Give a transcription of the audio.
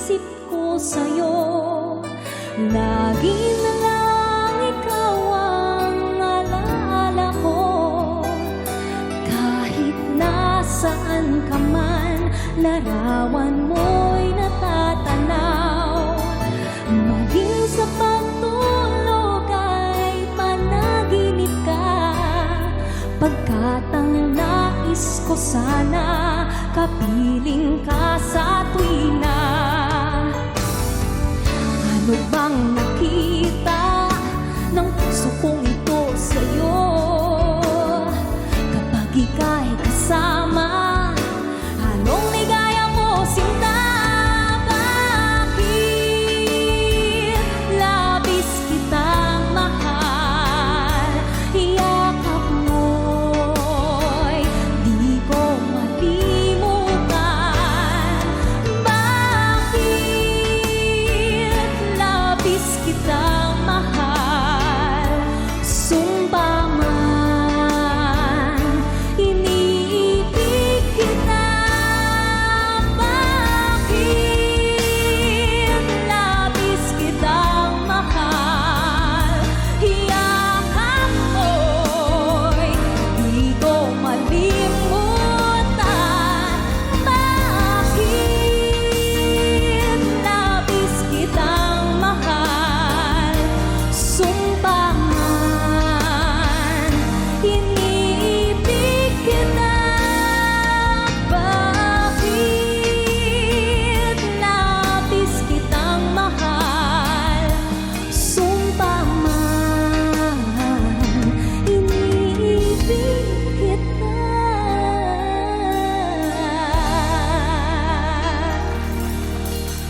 isip ko sa'yo. Lagi na lang ikaw ang alaala ko. Kahit nasaan ka man, larawan mo'y natatanaw. Maging sa pagtulog ay panaginip ka, pagkat ang nais ko sana kapiling ka sa tuwina. Ano bang